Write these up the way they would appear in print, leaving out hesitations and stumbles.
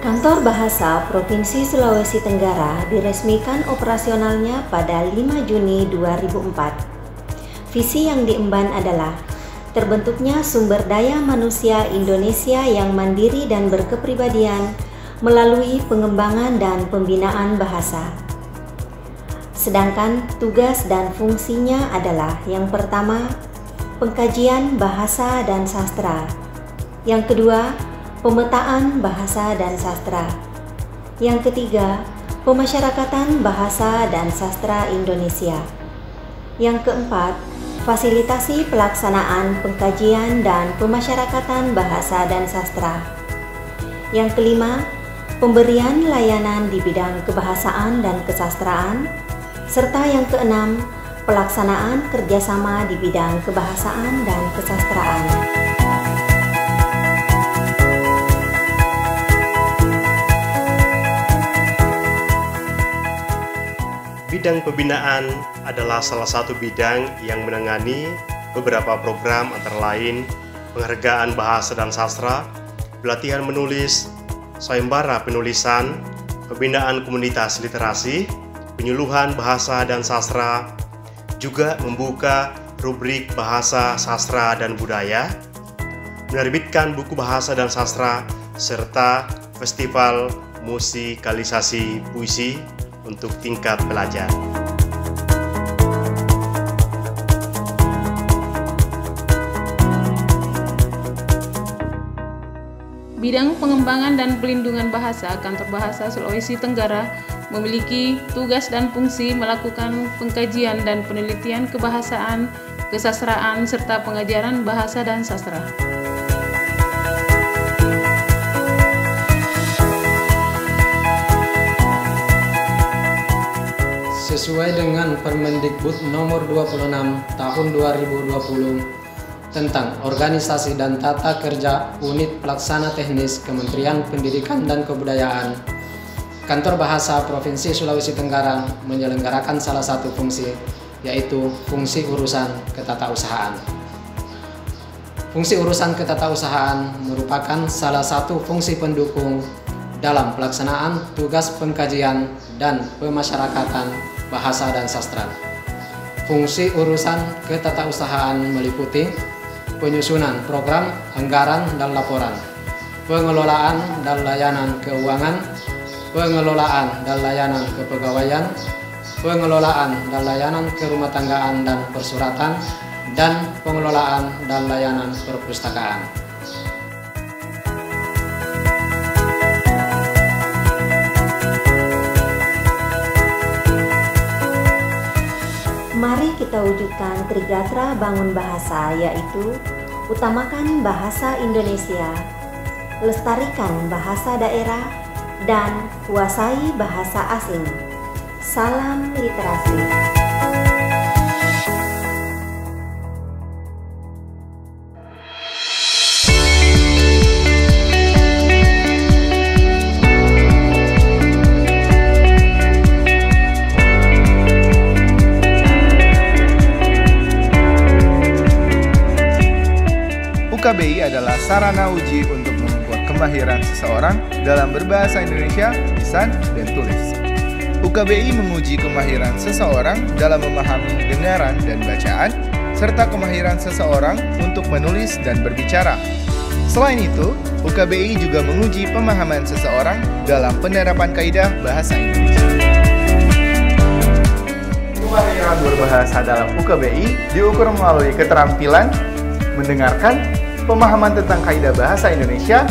Kantor Bahasa Provinsi Sulawesi Tenggara diresmikan operasionalnya pada 5 Juni 2004. Visi yang diemban adalah terbentuknya sumber daya manusia Indonesia yang mandiri dan berkepribadian melalui pengembangan dan pembinaan bahasa. Sedangkan tugas dan fungsinya adalah yang pertama, pengkajian bahasa dan sastra. Yang kedua, pemetaan bahasa dan sastra. Yang ketiga, pemasyarakatan bahasa dan sastra Indonesia. Yang keempat, fasilitasi pelaksanaan pengkajian dan pemasyarakatan bahasa dan sastra. Yang kelima, pemberian layanan di bidang kebahasaan dan kesastraan. Serta yang keenam, pelaksanaan kerjasama di bidang kebahasaan dan kesastraan. Bidang pembinaan adalah salah satu bidang yang menangani beberapa program antara lain penghargaan bahasa dan sastra, pelatihan menulis, sayembara penulisan, pembinaan komunitas literasi, penyuluhan bahasa dan sastra, juga membuka rubrik bahasa, sastra, dan budaya, menerbitkan buku bahasa dan sastra, serta festival musikalisasi puisi untuk tingkat pelajar. Bidang pengembangan dan pelindungan bahasa Kantor Bahasa Sulawesi Tenggara memiliki tugas dan fungsi melakukan pengkajian dan penelitian kebahasaan, kesastraan, serta pengajaran bahasa dan sastra. Sesuai dengan Permendikbud nomor 26 tahun 2020 tentang organisasi dan tata kerja unit pelaksana teknis Kementerian Pendidikan dan Kebudayaan, Kantor Bahasa Provinsi Sulawesi Tenggara menyelenggarakan salah satu fungsi, yaitu fungsi urusan ketatausahaan. Fungsi urusan ketatausahaan merupakan salah satu fungsi pendukung dalam pelaksanaan tugas pengkajian dan pemasyarakatan bahasa dan sastra. Fungsi urusan ketatausahaan meliputi penyusunan program, anggaran, dan laporan, pengelolaan dan layanan keuangan, pengelolaan dan layanan kepegawaian, pengelolaan dan layanan kerumah tanggaan dan persuratan, dan pengelolaan dan layanan perpustakaan. Mari kita wujudkan Trigatra Bangun Bahasa, yaitu utamakan bahasa Indonesia, lestarikan bahasa daerah, dan kuasai bahasa asing. Salam literasi. UKBI adalah sarana uji untuk mengukur kemahiran seseorang dalam berbahasa Indonesia, lisan, dan tulis. UKBI menguji kemahiran seseorang dalam memahami dengaran dan bacaan, serta kemahiran seseorang untuk menulis dan berbicara. Selain itu, UKBI juga menguji pemahaman seseorang dalam penerapan kaidah bahasa Indonesia. Kemahiran berbahasa dalam UKBI diukur melalui keterampilan mendengarkan, pemahaman tentang kaidah bahasa Indonesia,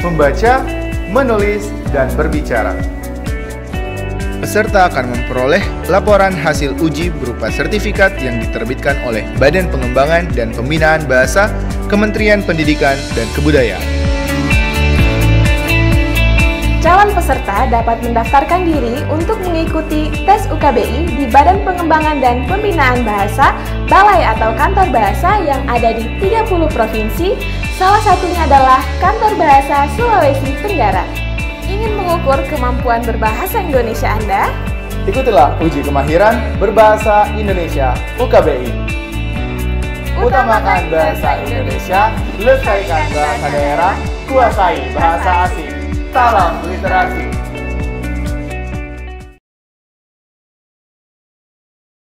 membaca, menulis, dan berbicara. Peserta akan memperoleh laporan hasil uji berupa sertifikat yang diterbitkan oleh Badan Pengembangan dan Pembinaan Bahasa Kementerian Pendidikan dan Kebudayaan. Calon peserta dapat mendaftarkan diri untuk mengikuti tes UKBI di Badan Pengembangan dan Pembinaan Bahasa, Balai atau Kantor Bahasa yang ada di 30 provinsi, salah satunya adalah Kantor Bahasa Sulawesi Tenggara. Ingin mengukur kemampuan berbahasa Indonesia Anda? Ikutilah uji kemahiran berbahasa Indonesia UKBI. Utamakan bahasa Indonesia, lestarikan bahasa daerah, kuasai bahasa asing. Salam literasi.